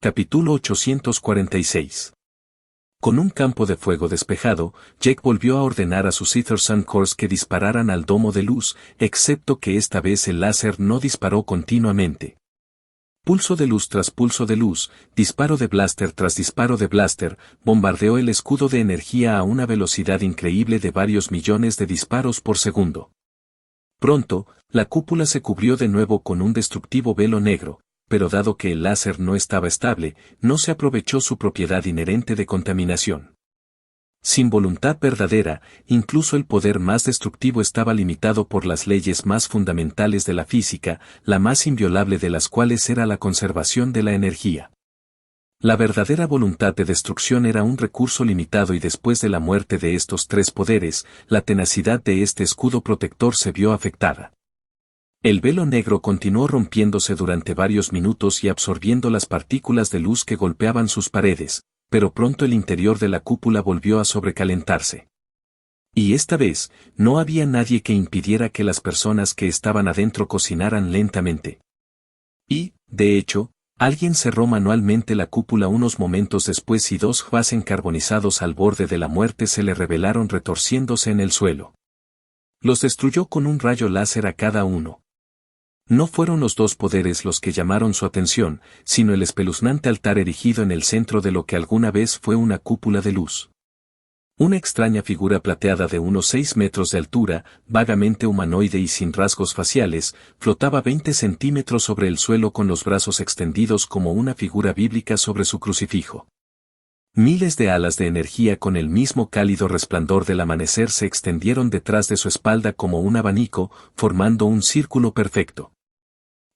Capítulo 846. Con un campo de fuego despejado, Jake volvió a ordenar a sus Ethersun Cores que dispararan al domo de luz, excepto que esta vez el láser no disparó continuamente. Pulso de luz tras pulso de luz, disparo de blaster tras disparo de blaster, bombardeó el escudo de energía a una velocidad increíble de varios millones de disparos por segundo. Pronto, la cúpula se cubrió de nuevo con un destructivo velo negro, pero dado que el láser no estaba estable, no se aprovechó su propiedad inherente de contaminación. Sin voluntad verdadera, incluso el poder más destructivo estaba limitado por las leyes más fundamentales de la física, la más inviolable de las cuales era la conservación de la energía. La verdadera voluntad de destrucción era un recurso limitado y después de la muerte de estos tres poderes, la tenacidad de este escudo protector se vio afectada. El velo negro continuó rompiéndose durante varios minutos y absorbiendo las partículas de luz que golpeaban sus paredes, pero pronto el interior de la cúpula volvió a sobrecalentarse. Y esta vez, no había nadie que impidiera que las personas que estaban adentro cocinaran lentamente. Y, de hecho, alguien cerró manualmente la cúpula unos momentos después y dos Hvasen carbonizados al borde de la muerte se le revelaron retorciéndose en el suelo. Los destruyó con un rayo láser a cada uno. No fueron los dos poderes los que llamaron su atención, sino el espeluznante altar erigido en el centro de lo que alguna vez fue una cúpula de luz. Una extraña figura plateada de unos 6 metros de altura, vagamente humanoide y sin rasgos faciales, flotaba 20 centímetros sobre el suelo con los brazos extendidos como una figura bíblica sobre su crucifijo. Miles de alas de energía con el mismo cálido resplandor del amanecer se extendieron detrás de su espalda como un abanico, formando un círculo perfecto.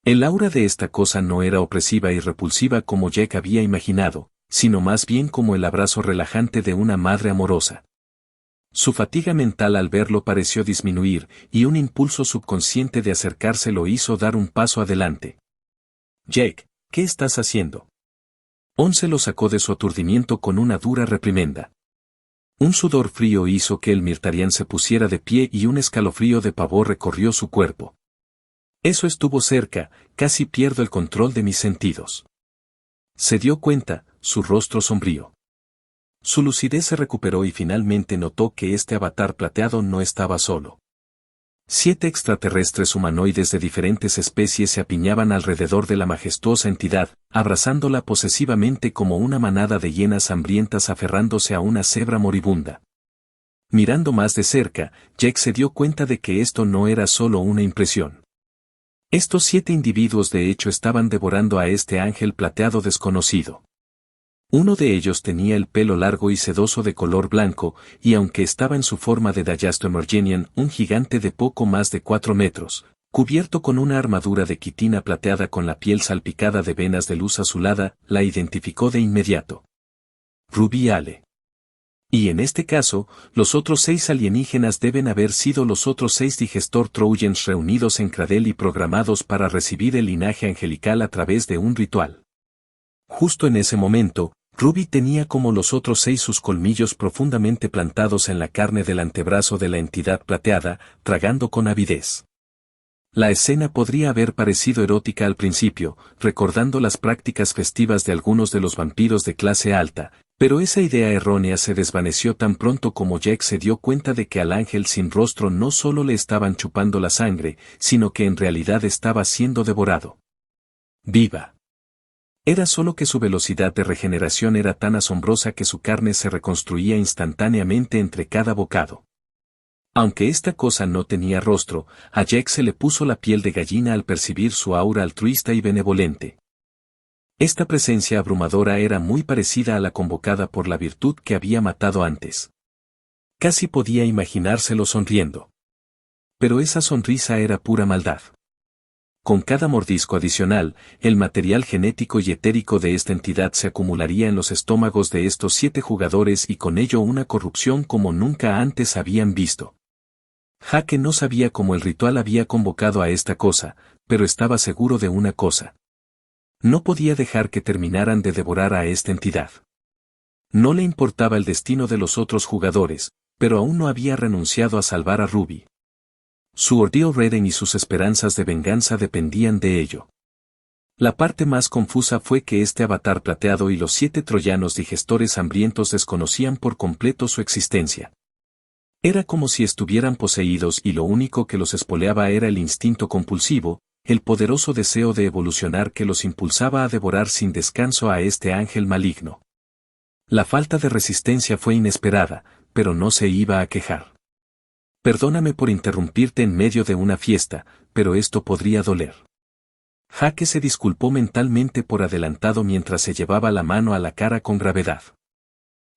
El aura de esta cosa no era opresiva y repulsiva como Jake había imaginado, sino más bien como el abrazo relajante de una madre amorosa. Su fatiga mental al verlo pareció disminuir, y un impulso subconsciente de acercarse lo hizo dar un paso adelante. «Jake, ¿qué estás haciendo?» Once lo sacó de su aturdimiento con una dura reprimenda. Un sudor frío hizo que el Mirtarian se pusiera de pie y un escalofrío de pavor recorrió su cuerpo. Eso estuvo cerca, casi pierdo el control de mis sentidos. Se dio cuenta, su rostro sombrío. Su lucidez se recuperó y finalmente notó que este avatar plateado no estaba solo. 7 extraterrestres humanoides de diferentes especies se apiñaban alrededor de la majestuosa entidad, abrazándola posesivamente como una manada de hienas hambrientas aferrándose a una cebra moribunda. Mirando más de cerca, Jake se dio cuenta de que esto no era solo una impresión. Estos 7 individuos de hecho estaban devorando a este ángel plateado desconocido. Uno de ellos tenía el pelo largo y sedoso de color blanco, y aunque estaba en su forma de Dallastoemergenian, un gigante de poco más de 4 metros, cubierto con una armadura de quitina plateada con la piel salpicada de venas de luz azulada, la identificó de inmediato. Ruby Ale. Y en este caso, los otros 6 alienígenas deben haber sido los otros 6 Digestor Trojans reunidos en Cradle y programados para recibir el linaje angelical a través de un ritual. Justo en ese momento, Ruby tenía como los otros 6 sus colmillos profundamente plantados en la carne del antebrazo de la entidad plateada, tragando con avidez. La escena podría haber parecido erótica al principio, recordando las prácticas festivas de algunos de los vampiros de clase alta, pero esa idea errónea se desvaneció tan pronto como Jake se dio cuenta de que al ángel sin rostro no solo le estaban chupando la sangre, sino que en realidad estaba siendo devorado. ¡Viva! Era solo que su velocidad de regeneración era tan asombrosa que su carne se reconstruía instantáneamente entre cada bocado. Aunque esta cosa no tenía rostro, a Jake se le puso la piel de gallina al percibir su aura altruista y benevolente. Esta presencia abrumadora era muy parecida a la convocada por la virtud que había matado antes. Casi podía imaginárselo sonriendo. Pero esa sonrisa era pura maldad. Con cada mordisco adicional, el material genético y etérico de esta entidad se acumularía en los estómagos de estos 7 jugadores y con ello una corrupción como nunca antes habían visto. Jake no sabía cómo el ritual había convocado a esta cosa, pero estaba seguro de una cosa. No podía dejar que terminaran de devorar a esta entidad. No le importaba el destino de los otros jugadores, pero aún no había renunciado a salvar a Ruby. Su ordeal Reden y sus esperanzas de venganza dependían de ello. La parte más confusa fue que este avatar plateado y los 7 troyanos digestores hambrientos desconocían por completo su existencia. Era como si estuvieran poseídos y lo único que los espoleaba era el instinto compulsivo, el poderoso deseo de evolucionar que los impulsaba a devorar sin descanso a este ángel maligno. La falta de resistencia fue inesperada, pero no se iba a quejar. Perdóname por interrumpirte en medio de una fiesta, pero esto podría doler. Jake se disculpó mentalmente por adelantado mientras se llevaba la mano a la cara con gravedad.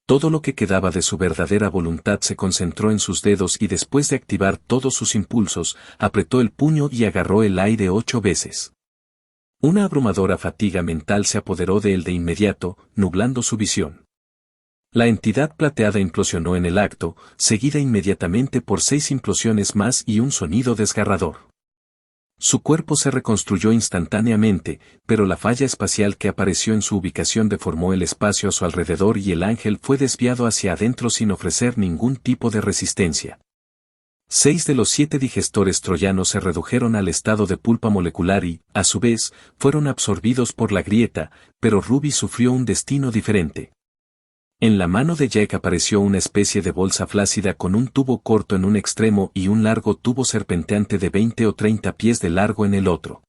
Todo lo que quedaba de su verdadera voluntad se concentró en sus dedos y después de activar todos sus impulsos, apretó el puño y agarró el aire 8 veces. Una abrumadora fatiga mental se apoderó de él de inmediato, nublando su visión. La entidad plateada implosionó en el acto, seguida inmediatamente por 6 implosiones más y un sonido desgarrador. Su cuerpo se reconstruyó instantáneamente, pero la falla espacial que apareció en su ubicación deformó el espacio a su alrededor y el ángel fue desviado hacia adentro sin ofrecer ningún tipo de resistencia. 6 de los 7 digestores troyanos se redujeron al estado de pulpa molecular y, a su vez, fueron absorbidos por la grieta, pero Ruby sufrió un destino diferente. En la mano de Jack apareció una especie de bolsa flácida con un tubo corto en un extremo y un largo tubo serpenteante de 20 o 30 pies de largo en el otro.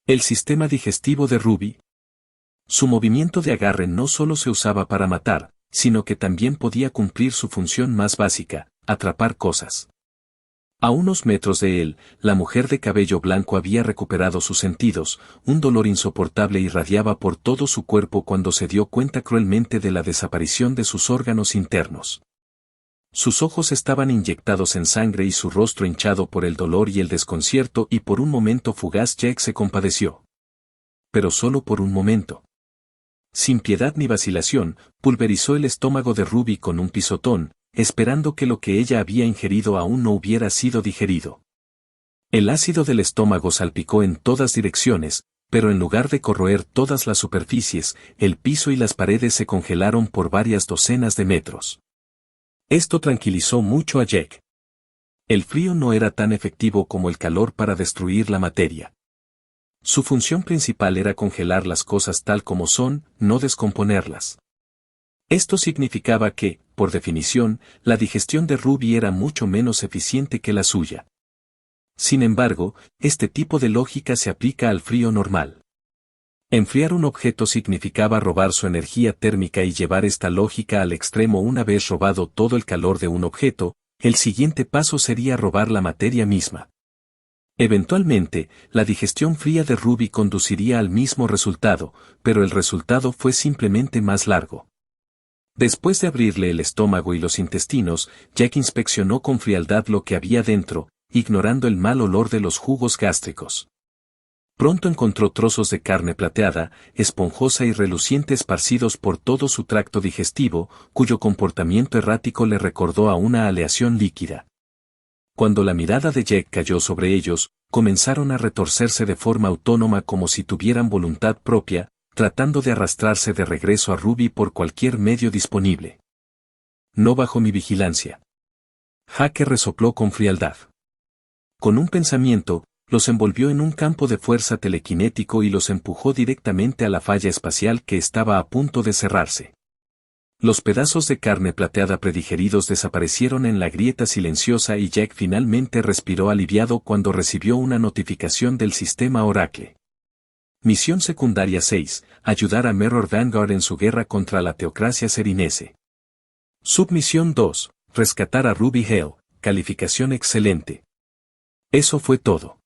El sistema digestivo de Ruby. Su movimiento de agarre no solo se usaba para matar, sino que también podía cumplir su función más básica, atrapar cosas. A unos metros de él, la mujer de cabello blanco había recuperado sus sentidos, un dolor insoportable irradiaba por todo su cuerpo cuando se dio cuenta cruelmente de la desaparición de sus órganos internos. Sus ojos estaban inyectados en sangre y su rostro hinchado por el dolor y el desconcierto y por un momento fugaz Jack se compadeció. Pero solo por un momento. Sin piedad ni vacilación, pulverizó el estómago de Ruby con un pisotón, esperando que lo que ella había ingerido aún no hubiera sido digerido. El ácido del estómago salpicó en todas direcciones, pero en lugar de corroer todas las superficies, el piso y las paredes se congelaron por varias docenas de metros. Esto tranquilizó mucho a Jack. El frío no era tan efectivo como el calor para destruir la materia. Su función principal era congelar las cosas tal como son, no descomponerlas. Esto significaba que, por definición, la digestión de Ruby era mucho menos eficiente que la suya. Sin embargo, este tipo de lógica se aplica al frío normal. Enfriar un objeto significaba robar su energía térmica y llevar esta lógica al extremo. Una vez robado todo el calor de un objeto, el siguiente paso sería robar la materia misma. Eventualmente, la digestión fría de Ruby conduciría al mismo resultado, pero el resultado fue simplemente más largo. Después de abrirle el estómago y los intestinos, Jack inspeccionó con frialdad lo que había dentro, ignorando el mal olor de los jugos gástricos. Pronto encontró trozos de carne plateada, esponjosa y reluciente esparcidos por todo su tracto digestivo, cuyo comportamiento errático le recordó a una aleación líquida. Cuando la mirada de Jack cayó sobre ellos, comenzaron a retorcerse de forma autónoma como si tuvieran voluntad propia, tratando de arrastrarse de regreso a Ruby por cualquier medio disponible. No bajo mi vigilancia. Jake resopló con frialdad. Con un pensamiento, los envolvió en un campo de fuerza telequinético y los empujó directamente a la falla espacial que estaba a punto de cerrarse. Los pedazos de carne plateada predigeridos desaparecieron en la grieta silenciosa y Jack finalmente respiró aliviado cuando recibió una notificación del sistema Oracle. Misión secundaria 6, ayudar a Mirror Vanguard en su guerra contra la teocracia serinese. Submisión 2, rescatar a Ruby Hale, calificación excelente. Eso fue todo.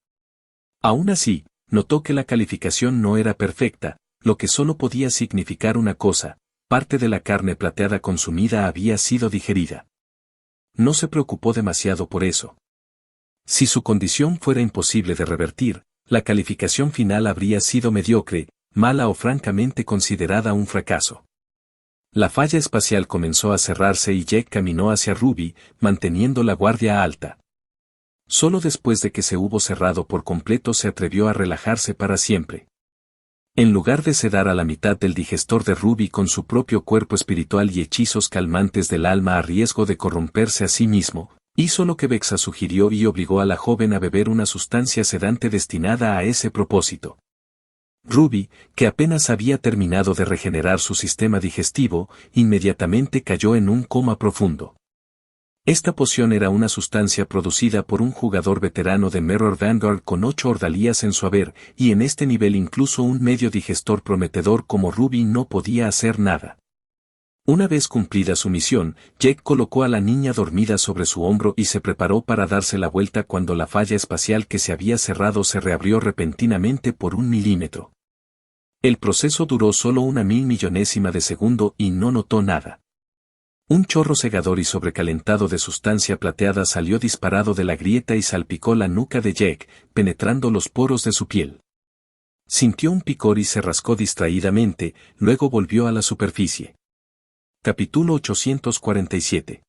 Aún así, notó que la calificación no era perfecta, lo que solo podía significar una cosa: parte de la carne plateada consumida había sido digerida. No se preocupó demasiado por eso. Si su condición fuera imposible de revertir, la calificación final habría sido mediocre, mala o francamente considerada un fracaso. La falla espacial comenzó a cerrarse y Jack caminó hacia Ruby, manteniendo la guardia alta. Solo después de que se hubo cerrado por completo se atrevió a relajarse para siempre. En lugar de sedar a la mitad del digestor de Ruby con su propio cuerpo espiritual y hechizos calmantes del alma a riesgo de corromperse a sí mismo, hizo lo que Vexa sugirió y obligó a la joven a beber una sustancia sedante destinada a ese propósito. Ruby, que apenas había terminado de regenerar su sistema digestivo, inmediatamente cayó en un coma profundo. Esta poción era una sustancia producida por un jugador veterano de Mirror Vanguard con 8 ordalías en su haber, y en este nivel incluso un medio digestor prometedor como Ruby no podía hacer nada. Una vez cumplida su misión, Jake colocó a la niña dormida sobre su hombro y se preparó para darse la vuelta cuando la falla espacial que se había cerrado se reabrió repentinamente por 1 milímetro. El proceso duró solo 1.000 millonésima de segundo y no notó nada. Un chorro cegador y sobrecalentado de sustancia plateada salió disparado de la grieta y salpicó la nuca de Jake, penetrando los poros de su piel. Sintió un picor y se rascó distraídamente, luego volvió a la superficie. Capítulo 847.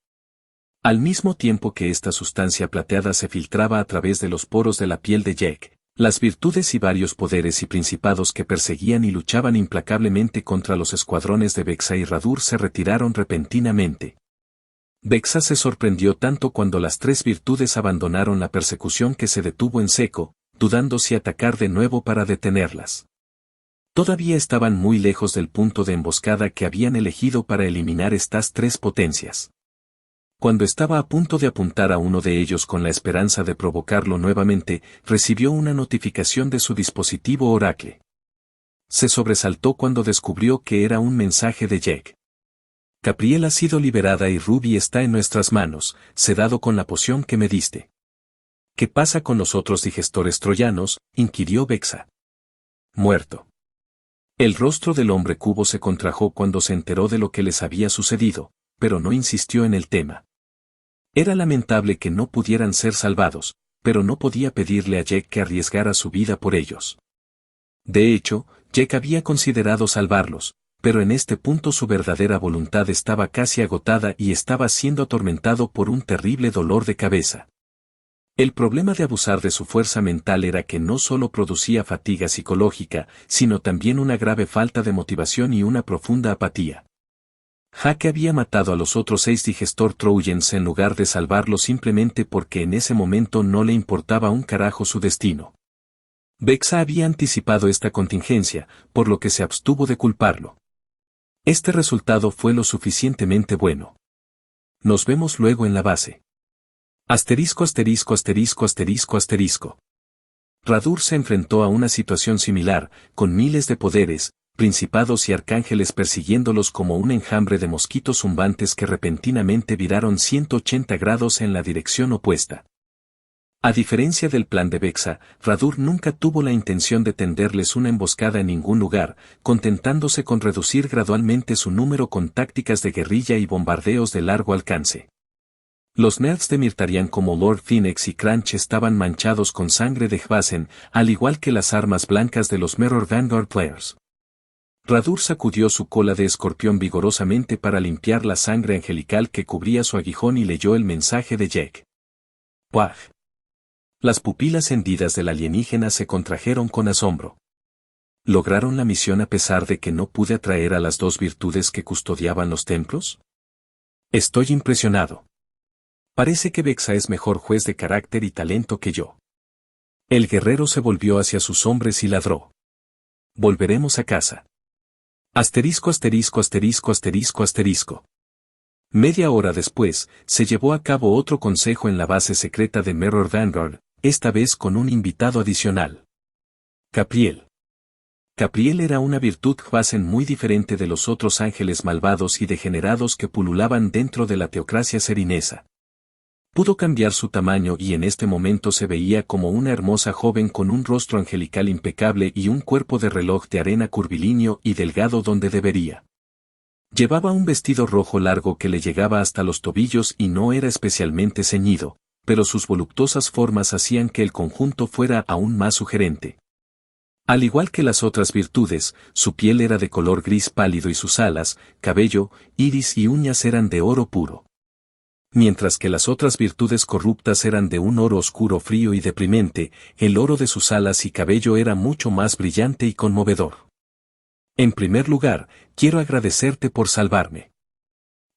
Al mismo tiempo que esta sustancia plateada se filtraba a través de los poros de la piel de Jake, las virtudes y varios poderes y principados que perseguían y luchaban implacablemente contra los escuadrones de Vexa y Radur se retiraron repentinamente. Vexa se sorprendió tanto cuando las 3 virtudes abandonaron la persecución que se detuvo en seco, dudando si atacar de nuevo para detenerlas. Todavía estaban muy lejos del punto de emboscada que habían elegido para eliminar estas 3 potencias. Cuando estaba a punto de apuntar a uno de ellos con la esperanza de provocarlo nuevamente, recibió una notificación de su dispositivo Oracle. Se sobresaltó cuando descubrió que era un mensaje de Jake. Capriel ha sido liberada y Ruby está en nuestras manos, sedado con la poción que me diste. ¿Qué pasa con los otros digestores troyanos?, inquirió Vexa. Muerto. El rostro del hombre cubo se contrajo cuando se enteró de lo que les había sucedido, pero no insistió en el tema. Era lamentable que no pudieran ser salvados, pero no podía pedirle a Jake que arriesgara su vida por ellos. De hecho, Jake había considerado salvarlos, pero en este punto su verdadera voluntad estaba casi agotada y estaba siendo atormentado por un terrible dolor de cabeza. El problema de abusar de su fuerza mental era que no solo producía fatiga psicológica, sino también una grave falta de motivación y una profunda apatía. Jake había matado a los otros 6 digestor Trojans en lugar de salvarlos simplemente porque en ese momento no le importaba un carajo su destino. Vexa había anticipado esta contingencia, por lo que se abstuvo de culparlo. Este resultado fue lo suficientemente bueno. Nos vemos luego en la base. Asterisco asterisco asterisco asterisco asterisco. Radur se enfrentó a una situación similar, con miles de poderes, principados y arcángeles persiguiéndolos como un enjambre de mosquitos zumbantes que repentinamente viraron 180 grados en la dirección opuesta. A diferencia del plan de Vexa, Radur nunca tuvo la intención de tenderles una emboscada en ningún lugar, contentándose con reducir gradualmente su número con tácticas de guerrilla y bombardeos de largo alcance. Los nerds de Mirtarian como Lord Phoenix y Crunch estaban manchados con sangre de Hvasen, al igual que las armas blancas de los Mirror Vanguard Players. Radur sacudió su cola de escorpión vigorosamente para limpiar la sangre angelical que cubría su aguijón y leyó el mensaje de Jake. ¡Puaj! Las pupilas hendidas del alienígena se contrajeron con asombro. ¿Lograron la misión a pesar de que no pude atraer a las 2 virtudes que custodiaban los templos? Estoy impresionado. Parece que Vexa es mejor juez de carácter y talento que yo. El guerrero se volvió hacia sus hombres y ladró. Volveremos a casa. Asterisco asterisco asterisco asterisco asterisco. Media hora después, se llevó a cabo otro consejo en la base secreta de Mirror Vanguard, esta vez con un invitado adicional. Capriel. Capriel era una virtud Hvasen muy diferente de los otros ángeles malvados y degenerados que pululaban dentro de la teocracia serinesa. Pudo cambiar su tamaño y en este momento se veía como una hermosa joven con un rostro angelical impecable y un cuerpo de reloj de arena curvilíneo y delgado donde debería. Llevaba un vestido rojo largo que le llegaba hasta los tobillos y no era especialmente ceñido, pero sus voluptuosas formas hacían que el conjunto fuera aún más sugerente. Al igual que las otras virtudes, su piel era de color gris pálido y sus alas, cabello, iris y uñas eran de oro puro. Mientras que las otras virtudes corruptas eran de un oro oscuro frío y deprimente, el oro de sus alas y cabello era mucho más brillante y conmovedor. En primer lugar, quiero agradecerte por salvarme.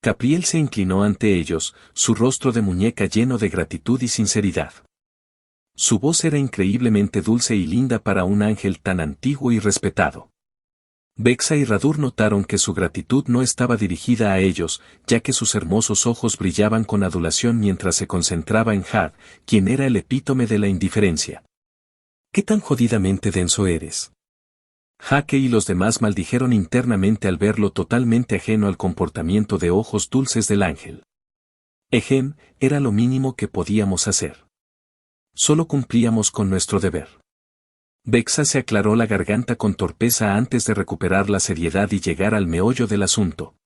Capriel se inclinó ante ellos, su rostro de muñeca lleno de gratitud y sinceridad. Su voz era increíblemente dulce y linda para un ángel tan antiguo y respetado. Vex'a y Radur notaron que su gratitud no estaba dirigida a ellos, ya que sus hermosos ojos brillaban con adulación mientras se concentraba en Had, quien era el epítome de la indiferencia. ¿Qué tan jodidamente denso eres? Hake y los demás maldijeron internamente al verlo totalmente ajeno al comportamiento de ojos dulces del ángel. Ejem, era lo mínimo que podíamos hacer. Solo cumplíamos con nuestro deber. Vex'a se aclaró la garganta con torpeza antes de recuperar la seriedad y llegar al meollo del asunto.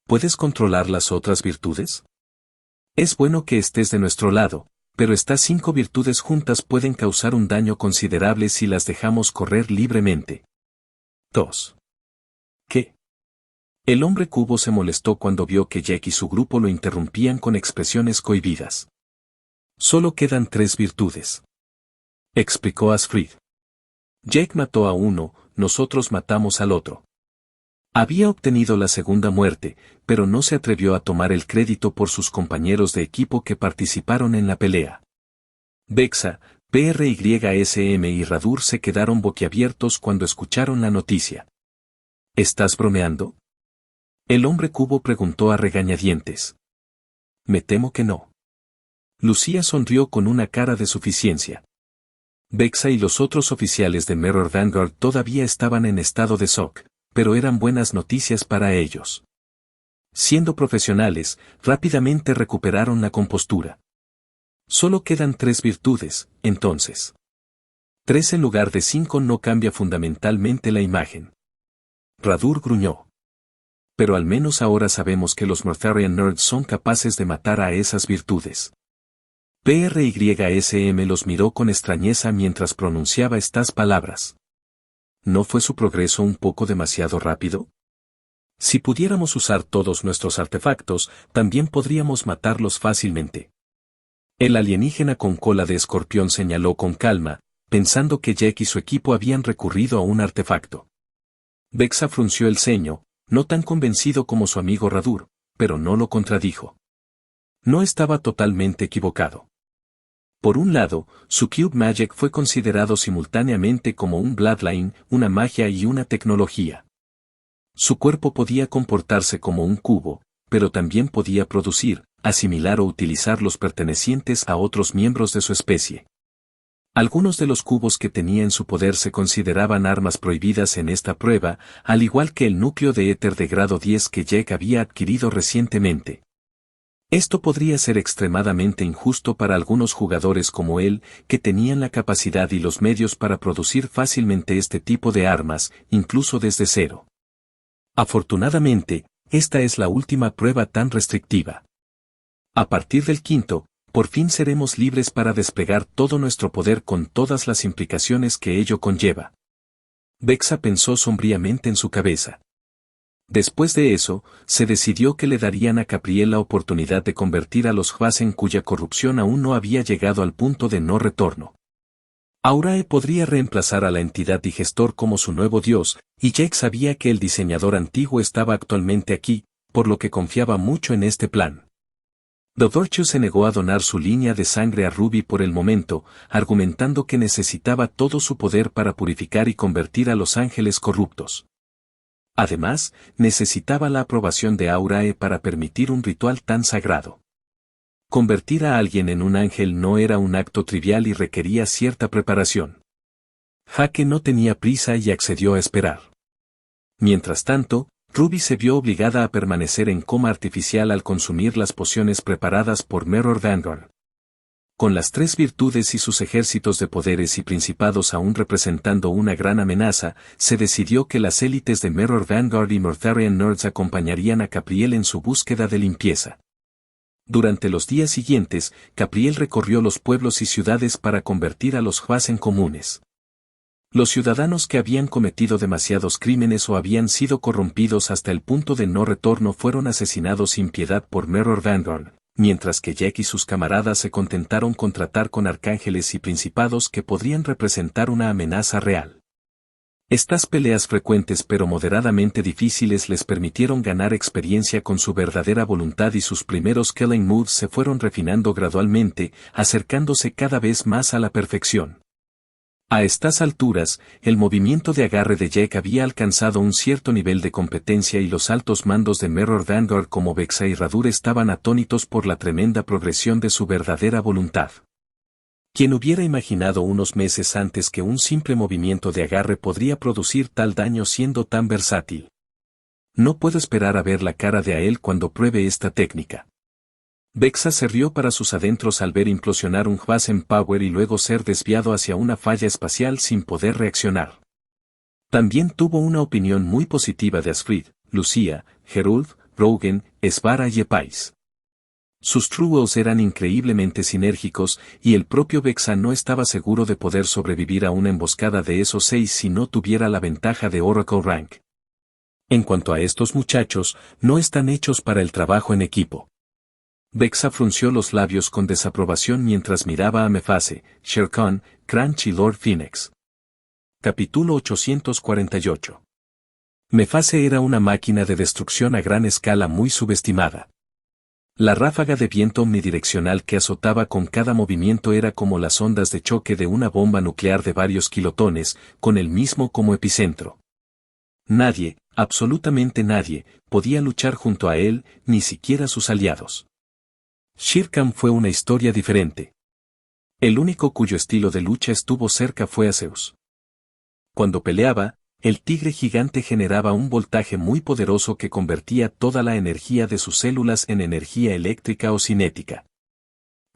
¿Puedes controlar las otras virtudes? Es bueno que estés de nuestro lado, pero estas 5 virtudes juntas pueden causar un daño considerable si las dejamos correr libremente. 2. ¿Qué? El hombre cubo se molestó cuando vio que Jack y su grupo lo interrumpían con expresiones cohibidas. Solo quedan 3 virtudes, explicó Asfrid. Jack mató a uno, nosotros matamos al otro. Había obtenido la segunda muerte, pero no se atrevió a tomar el crédito por sus compañeros de equipo que participaron en la pelea. Vex'a, PRYSM y Radur se quedaron boquiabiertos cuando escucharon la noticia. ¿Estás bromeando? El hombre cubo preguntó a regañadientes. Me temo que no. Lucía sonrió con una cara de suficiencia. Vex'a y los otros oficiales de Mirror Vanguard todavía estaban en estado de shock, pero eran buenas noticias para ellos. Siendo profesionales, rápidamente recuperaron la compostura. Solo quedan 3 virtudes, entonces. 3 en lugar de 5 no cambia fundamentalmente la imagen. Radur gruñó. Pero al menos ahora sabemos que los Mortharian Nerds son capaces de matar a esas virtudes. PRYSM los miró con extrañeza mientras pronunciaba estas palabras. ¿No fue su progreso un poco demasiado rápido? Si pudiéramos usar todos nuestros artefactos, también podríamos matarlos fácilmente. El alienígena con cola de escorpión señaló con calma, pensando que Jack y su equipo habían recurrido a un artefacto. Vex'a frunció el ceño, no tan convencido como su amigo Radur, pero no lo contradijo. No estaba totalmente equivocado. Por un lado, su Cube Magic fue considerado simultáneamente como un Bloodline, una magia y una tecnología. Su cuerpo podía comportarse como un cubo, pero también podía producir, asimilar o utilizar los pertenecientes a otros miembros de su especie. Algunos de los cubos que tenía en su poder se consideraban armas prohibidas en esta prueba, al igual que el núcleo de éter de grado 10 que Jack había adquirido recientemente. Esto podría ser extremadamente injusto para algunos jugadores como él, que tenían la capacidad y los medios para producir fácilmente este tipo de armas, incluso desde cero. Afortunadamente, esta es la última prueba tan restrictiva. A partir del 5º, por fin seremos libres para desplegar todo nuestro poder con todas las implicaciones que ello conlleva. Vex'a pensó sombríamente en su cabeza. Después de eso, se decidió que le darían a Capriel la oportunidad de convertir a los Hvasen cuya corrupción aún no había llegado al punto de no retorno. Aurae podría reemplazar a la entidad digestor como su nuevo dios, y Jack sabía que el diseñador antiguo estaba actualmente aquí, por lo que confiaba mucho en este plan. Dodorchu se negó a donar su línea de sangre a Ruby por el momento, argumentando que necesitaba todo su poder para purificar y convertir a los ángeles corruptos. Además, necesitaba la aprobación de Aurae para permitir un ritual tan sagrado. Convertir a alguien en un ángel no era un acto trivial y requería cierta preparación. Hake no tenía prisa y accedió a esperar. Mientras tanto, Ruby se vio obligada a permanecer en coma artificial al consumir las pociones preparadas por Mirror Vanguard. Con las 3 virtudes y sus ejércitos de poderes y principados aún representando una gran amenaza, se decidió que las élites de Mirror Vanguard y Mortharian Nerds acompañarían a Capriel en su búsqueda de limpieza. Durante los días siguientes, Capriel recorrió los pueblos y ciudades para convertir a los Hvasen comunes. Los ciudadanos que habían cometido demasiados crímenes o habían sido corrompidos hasta el punto de no retorno fueron asesinados sin piedad por Mirror Vanguard, mientras que Jack y sus camaradas se contentaron con tratar con arcángeles y principados que podrían representar una amenaza real. Estas peleas frecuentes pero moderadamente difíciles les permitieron ganar experiencia con su verdadera voluntad y sus primeros killing moves se fueron refinando gradualmente, acercándose cada vez más a la perfección. A estas alturas, el movimiento de agarre de Jack había alcanzado un cierto nivel de competencia y los altos mandos de Mirror Vanguard como Vexa y Radur estaban atónitos por la tremenda progresión de su verdadera voluntad. ¿Quién hubiera imaginado unos meses antes que un simple movimiento de agarre podría producir tal daño siendo tan versátil? No puedo esperar a ver la cara de Ael cuando pruebe esta técnica. Vexa se rió para sus adentros al ver implosionar un Hvasen Power y luego ser desviado hacia una falla espacial sin poder reaccionar. También tuvo una opinión muy positiva de Asfrid, Lucia, Gerulf, Rogen, Svara y Epais. Sus Truels eran increíblemente sinérgicos y el propio Vexa no estaba seguro de poder sobrevivir a una emboscada de esos 6 si no tuviera la ventaja de Oracle Rank. En cuanto a estos muchachos, no están hechos para el trabajo en equipo. Vexa frunció los labios con desaprobación mientras miraba a Mephace, Shere Khan, Crunch y Lord Phoenix. Capítulo 848. Mephace era una máquina de destrucción a gran escala muy subestimada. La ráfaga de viento omnidireccional que azotaba con cada movimiento era como las ondas de choque de una bomba nuclear de varios kilotones, con el mismo como epicentro. Nadie, absolutamente nadie, podía luchar junto a él, ni siquiera sus aliados. Shere Khan fue una historia diferente. El único cuyo estilo de lucha estuvo cerca fue Zeus. Cuando peleaba, el tigre gigante generaba un voltaje muy poderoso que convertía toda la energía de sus células en energía eléctrica o cinética.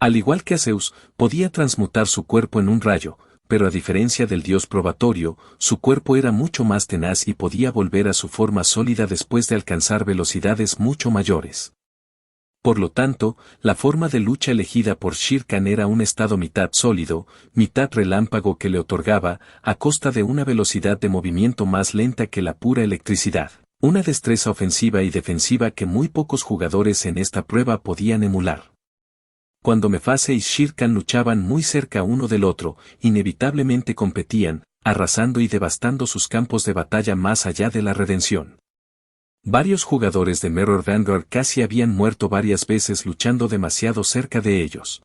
Al igual que Zeus, podía transmutar su cuerpo en un rayo, pero a diferencia del dios probatorio, su cuerpo era mucho más tenaz y podía volver a su forma sólida después de alcanzar velocidades mucho mayores. Por lo tanto, la forma de lucha elegida por Shere Khan era un estado mitad sólido, mitad relámpago que le otorgaba, a costa de una velocidad de movimiento más lenta que la pura electricidad, una destreza ofensiva y defensiva que muy pocos jugadores en esta prueba podían emular. Cuando Mephace y Shere Khan luchaban muy cerca uno del otro, inevitablemente competían, arrasando y devastando sus campos de batalla más allá de la redención. Varios jugadores de Mirror Vanguard casi habían muerto varias veces luchando demasiado cerca de ellos.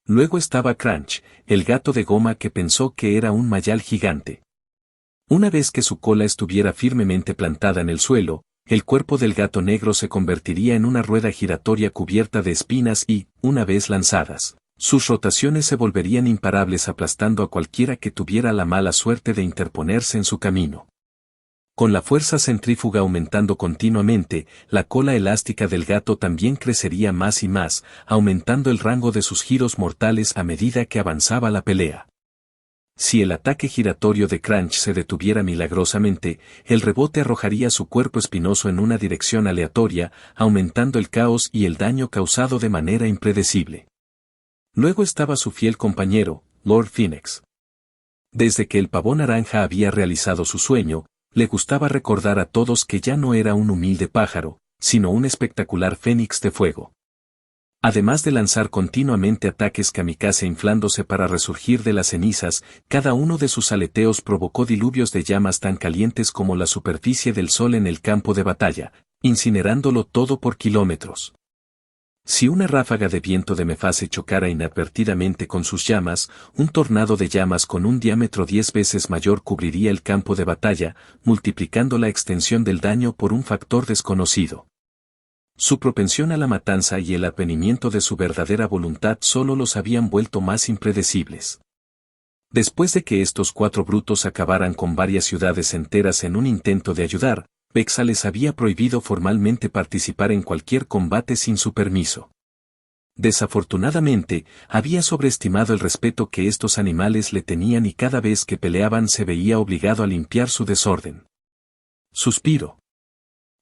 Luego estaba Crunch, el gato de goma que pensó que era un mayal gigante. Una vez que su cola estuviera firmemente plantada en el suelo, el cuerpo del gato negro se convertiría en una rueda giratoria cubierta de espinas y, una vez lanzadas, sus rotaciones se volverían imparables aplastando a cualquiera que tuviera la mala suerte de interponerse en su camino. Con la fuerza centrífuga aumentando continuamente, la cola elástica del gato también crecería más y más, aumentando el rango de sus giros mortales a medida que avanzaba la pelea. Si el ataque giratorio de Crunch se detuviera milagrosamente, el rebote arrojaría su cuerpo espinoso en una dirección aleatoria, aumentando el caos y el daño causado de manera impredecible. Luego estaba su fiel compañero, Lord Phoenix. Desde que el pavo naranja había realizado su sueño, le gustaba recordar a todos que ya no era un humilde pájaro, sino un espectacular fénix de fuego. Además de lanzar continuamente ataques kamikaze inflándose para resurgir de las cenizas, cada uno de sus aleteos provocó diluvios de llamas tan calientes como la superficie del sol en el campo de batalla, incinerándolo todo por kilómetros. Si una ráfaga de viento de Mephace chocara inadvertidamente con sus llamas, un tornado de llamas con un diámetro 10 veces mayor cubriría el campo de batalla, multiplicando la extensión del daño por un factor desconocido. Su propensión a la matanza y el advenimiento de su verdadera voluntad solo los habían vuelto más impredecibles. Después de que estos 4 brutos acabaran con varias ciudades enteras en un intento de ayudar, Vexa les había prohibido formalmente participar en cualquier combate sin su permiso. Desafortunadamente, había sobreestimado el respeto que estos animales le tenían y cada vez que peleaban se veía obligado a limpiar su desorden. Suspiro.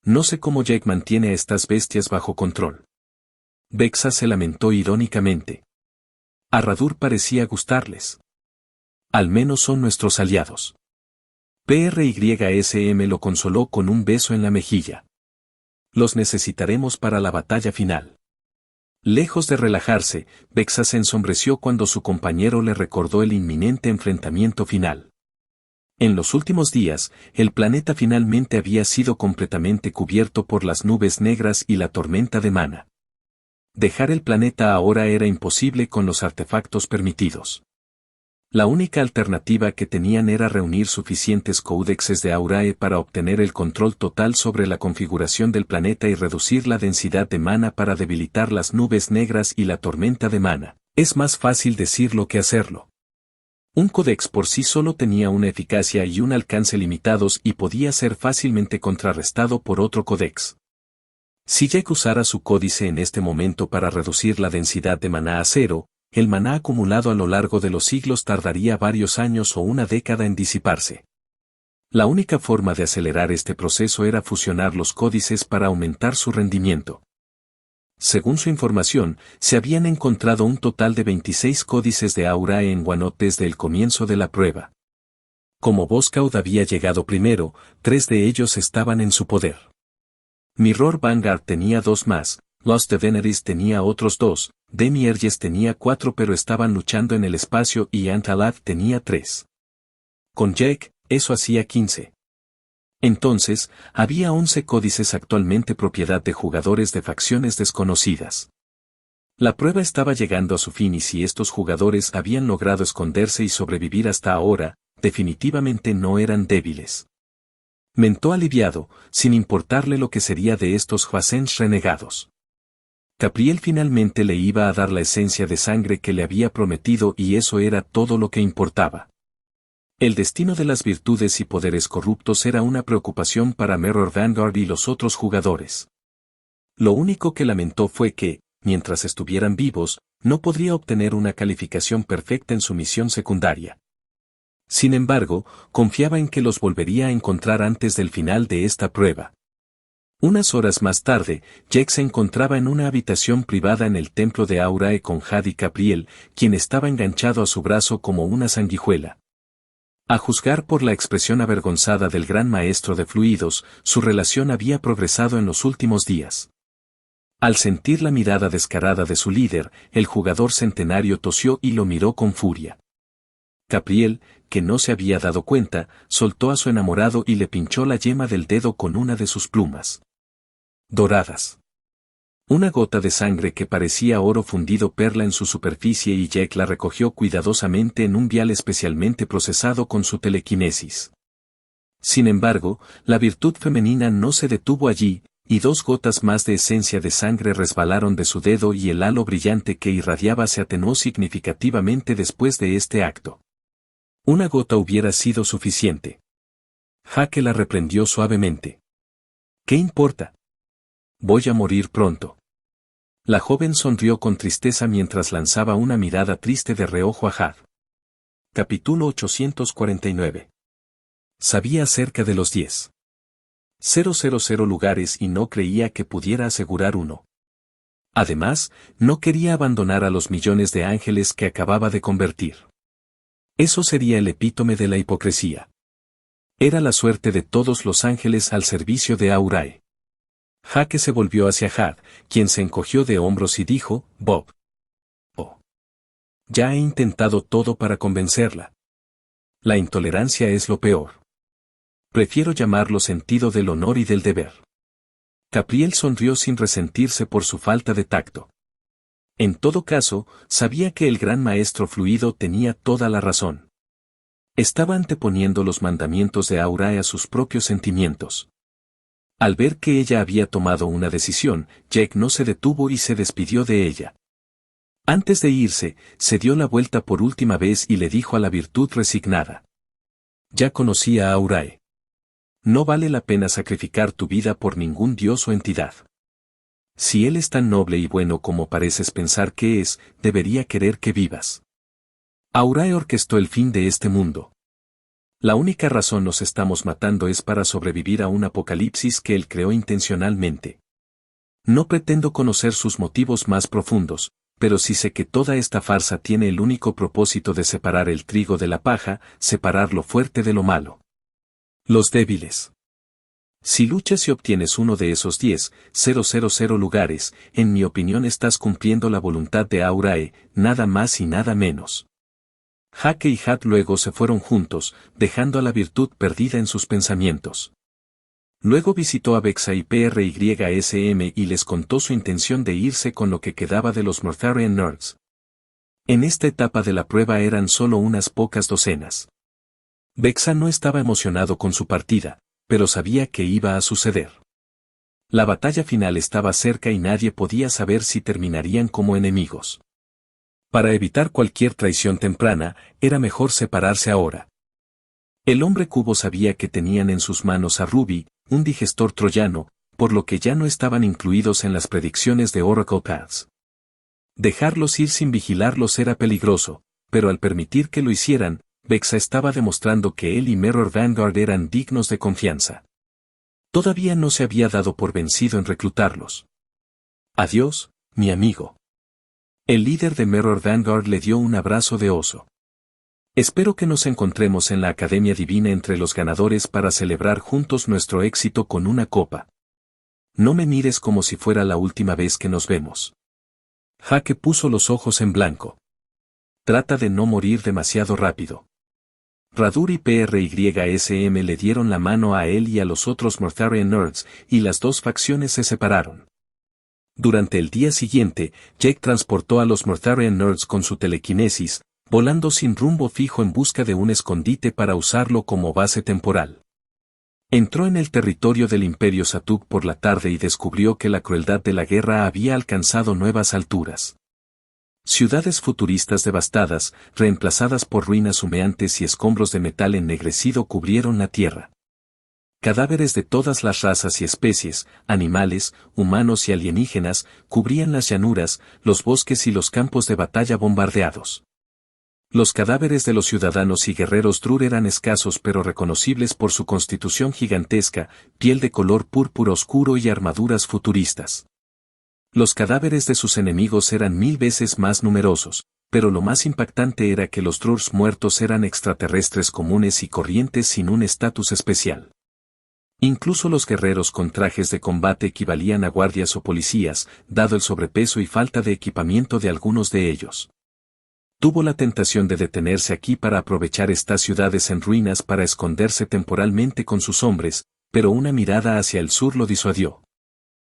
No sé cómo Jake mantiene a estas bestias bajo control. Vexa se lamentó irónicamente. A Radur parecía gustarles. Al menos son nuestros aliados. PRYSM lo consoló con un beso en la mejilla. Los necesitaremos para la batalla final. Lejos de relajarse, Vexa se ensombreció cuando su compañero le recordó el inminente enfrentamiento final. En los últimos días, el planeta finalmente había sido completamente cubierto por las nubes negras y la tormenta de mana. Dejar el planeta ahora era imposible con los artefactos permitidos. La única alternativa que tenían era reunir suficientes códexes de Aurae para obtener el control total sobre la configuración del planeta y reducir la densidad de mana para debilitar las nubes negras y la tormenta de mana. Es más fácil decirlo que hacerlo. Un códex por sí solo tenía una eficacia y un alcance limitados y podía ser fácilmente contrarrestado por otro códex. Si Jack usara su códice en este momento para reducir la densidad de maná a cero, el maná acumulado a lo largo de los siglos tardaría varios años o una década en disiparse. La única forma de acelerar este proceso era fusionar los códices para aumentar su rendimiento. Según su información, se habían encontrado un total de 26 códices de Aurae en Wanoth desde el comienzo de la prueba. Como Voskhod había llegado primero, 3 de ellos estaban en su poder. Mirror Vanguard tenía 2 más, Lost de Veneris tenía otros 2, Demi-Erges tenía 4 pero estaban luchando en el espacio y Antalad tenía 3. Con Jack, eso hacía 15. Entonces, había 11 códices actualmente propiedad de jugadores de facciones desconocidas. La prueba estaba llegando a su fin y si estos jugadores habían logrado esconderse y sobrevivir hasta ahora, definitivamente no eran débiles. Mentó aliviado, sin importarle lo que sería de estos Huasens renegados. Capriel finalmente le iba a dar la esencia de sangre que le había prometido y eso era todo lo que importaba. El destino de las virtudes y poderes corruptos era una preocupación para Mirror Vanguard y los otros jugadores. Lo único que lamentó fue que, mientras estuvieran vivos, no podría obtener una calificación perfecta en su misión secundaria. Sin embargo, confiaba en que los volvería a encontrar antes del final de esta prueba. Unas horas más tarde, Jack se encontraba en una habitación privada en el templo de Aurae con Had y Capriel, quien estaba enganchado a su brazo como una sanguijuela. A juzgar por la expresión avergonzada del gran maestro de fluidos, su relación había progresado en los últimos días. Al sentir la mirada descarada de su líder, el jugador centenario tosió y lo miró con furia. Capriel, que no se había dado cuenta, soltó a su enamorado y le pinchó la yema del dedo con una de sus plumas doradas. Una gota de sangre que parecía oro fundido perla en su superficie y Jack la recogió cuidadosamente en un vial especialmente procesado con su telequinesis. Sin embargo, la virtud femenina no se detuvo allí, y 2 gotas más de esencia de sangre resbalaron de su dedo y el halo brillante que irradiaba se atenuó significativamente después de este acto. Una gota hubiera sido suficiente. Jaque la reprendió suavemente. ¿Qué importa? Voy a morir pronto. La joven sonrió con tristeza mientras lanzaba una mirada triste de reojo a Had. Capítulo 849. Sabía acerca de los 10,000 lugares y no creía que pudiera asegurar uno. Además, no quería abandonar a los millones de ángeles que acababa de convertir. Eso sería el epítome de la hipocresía. Era la suerte de todos los ángeles al servicio de Aurae. Jaque se volvió hacia Had, quien se encogió de hombros y dijo, Bob. Oh. Ya he intentado todo para convencerla. La intolerancia es lo peor. Prefiero llamarlo sentido del honor y del deber. Capriel sonrió sin resentirse por su falta de tacto. En todo caso, sabía que el gran maestro fluido tenía toda la razón. Estaba anteponiendo los mandamientos de Aurae a sus propios sentimientos. Al ver que ella había tomado una decisión, Jack no se detuvo y se despidió de ella. Antes de irse, se dio la vuelta por última vez y le dijo a la virtud resignada. Ya conocía a Aurae. No vale la pena sacrificar tu vida por ningún dios o entidad. Si él es tan noble y bueno como pareces pensar que es, debería querer que vivas. Aurae orquestó el fin de este mundo. La única razón nos estamos matando es para sobrevivir a un apocalipsis que él creó intencionalmente. No pretendo conocer sus motivos más profundos, pero sí sé que toda esta farsa tiene el único propósito de separar el trigo de la paja, separar lo fuerte de lo malo. Los débiles. Si luchas y obtienes uno de esos 10,000 lugares, en mi opinión estás cumpliendo la voluntad de Aurae, nada más y nada menos. Hake y Hat luego se fueron juntos, dejando a la virtud perdida en sus pensamientos. Luego visitó a Vexa y PRYSM y les contó su intención de irse con lo que quedaba de los Mortharian Nerds. En esta etapa de la prueba eran solo unas pocas docenas. Vexa no estaba emocionado con su partida, pero sabía que iba a suceder. La batalla final estaba cerca y nadie podía saber si terminarían como enemigos. Para evitar cualquier traición temprana, era mejor separarse ahora. El hombre cubo sabía que tenían en sus manos a Ruby, un digestor troyano, por lo que ya no estaban incluidos en las predicciones de Oracle Paths. Dejarlos ir sin vigilarlos era peligroso, pero al permitir que lo hicieran, Vexa estaba demostrando que él y Mirror Vanguard eran dignos de confianza. Todavía no se había dado por vencido en reclutarlos. Adiós, mi amigo. El líder de Mirror Vanguard le dio un abrazo de oso. Espero que nos encontremos en la Academia Divina entre los ganadores para celebrar juntos nuestro éxito con una copa. No me mires como si fuera la última vez que nos vemos. Hake puso los ojos en blanco. Trata de no morir demasiado rápido. Radur y PRYSM le dieron la mano a él y a los otros Mortharian Nerds, y las dos facciones se separaron. Durante el día siguiente, Jake transportó a los Mortharian Nerds con su telequinesis, volando sin rumbo fijo en busca de un escondite para usarlo como base temporal. Entró en el territorio del Imperio Satuk por la tarde y descubrió que la crueldad de la guerra había alcanzado nuevas alturas. Ciudades futuristas devastadas, reemplazadas por ruinas humeantes y escombros de metal ennegrecido cubrieron la tierra. Cadáveres de todas las razas y especies, animales, humanos y alienígenas, cubrían las llanuras, los bosques y los campos de batalla bombardeados. Los cadáveres de los ciudadanos y guerreros Drur eran escasos pero reconocibles por su constitución gigantesca, piel de color púrpura oscuro y armaduras futuristas. Los cadáveres de sus enemigos eran 1000 veces más numerosos, pero lo más impactante era que los Drurs muertos eran extraterrestres comunes y corrientes sin un estatus especial. Incluso los guerreros con trajes de combate equivalían a guardias o policías, dado el sobrepeso y falta de equipamiento de algunos de ellos. Tuvo la tentación de detenerse aquí para aprovechar estas ciudades en ruinas para esconderse temporalmente con sus hombres, pero una mirada hacia el sur lo disuadió.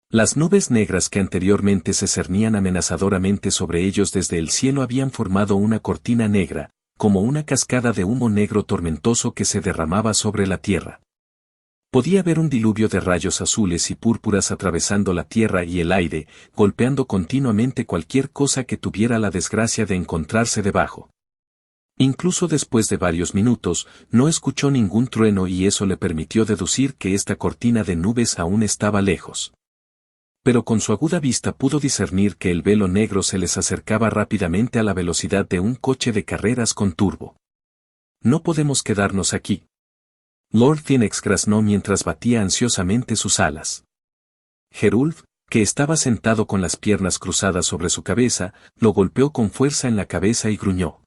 Las nubes negras que anteriormente se cernían amenazadoramente sobre ellos desde el cielo habían formado una cortina negra, como una cascada de humo negro tormentoso que se derramaba sobre la tierra. Podía ver un diluvio de rayos azules y púrpuras atravesando la tierra y el aire, golpeando continuamente cualquier cosa que tuviera la desgracia de encontrarse debajo. Incluso después de varios minutos, no escuchó ningún trueno y eso le permitió deducir que esta cortina de nubes aún estaba lejos. Pero con su aguda vista pudo discernir que el velo negro se les acercaba rápidamente a la velocidad de un coche de carreras con turbo. No podemos quedarnos aquí. Lord Phoenix graznó mientras batía ansiosamente sus alas. Gerulf, que estaba sentado con las piernas cruzadas sobre su cabeza, lo golpeó con fuerza en la cabeza y gruñó.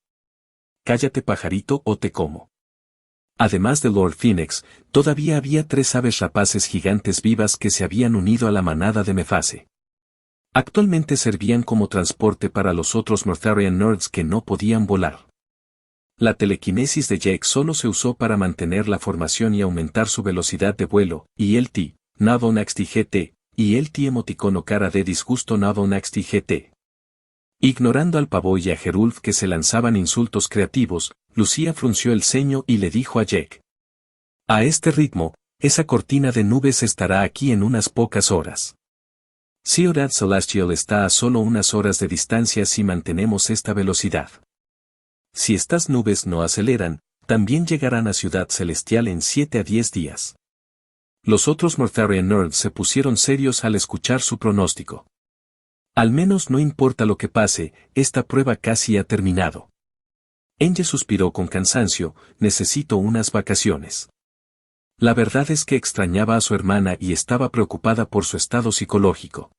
«Cállate, pajarito, o te como». Además de Lord Phoenix, todavía había 3 aves rapaces gigantes vivas que se habían unido a la manada de Mefase. Actualmente servían como transporte para los otros Mortharian Nerds que no podían volar. La telequinesis de Jake solo se usó para mantener la formación y aumentar su velocidad de vuelo, y LT, Navonaxti GT, y LT emoticono cara de disgusto Navonaxti GT. Ignorando al pavo y a Gerulf que se lanzaban insultos creativos, Lucía frunció el ceño y le dijo a Jake. A este ritmo, esa cortina de nubes estará aquí en unas pocas horas. Ciudad Celestial está a solo unas horas de distancia si mantenemos esta velocidad. Si estas nubes no aceleran, también llegarán a Ciudad Celestial en 7 a 10 días. Los otros Mortharian Nerds se pusieron serios al escuchar su pronóstico. Al menos no importa lo que pase, esta prueba casi ha terminado. Enge suspiró con cansancio, necesito unas vacaciones. La verdad es que extrañaba a su hermana y estaba preocupada por su estado psicológico.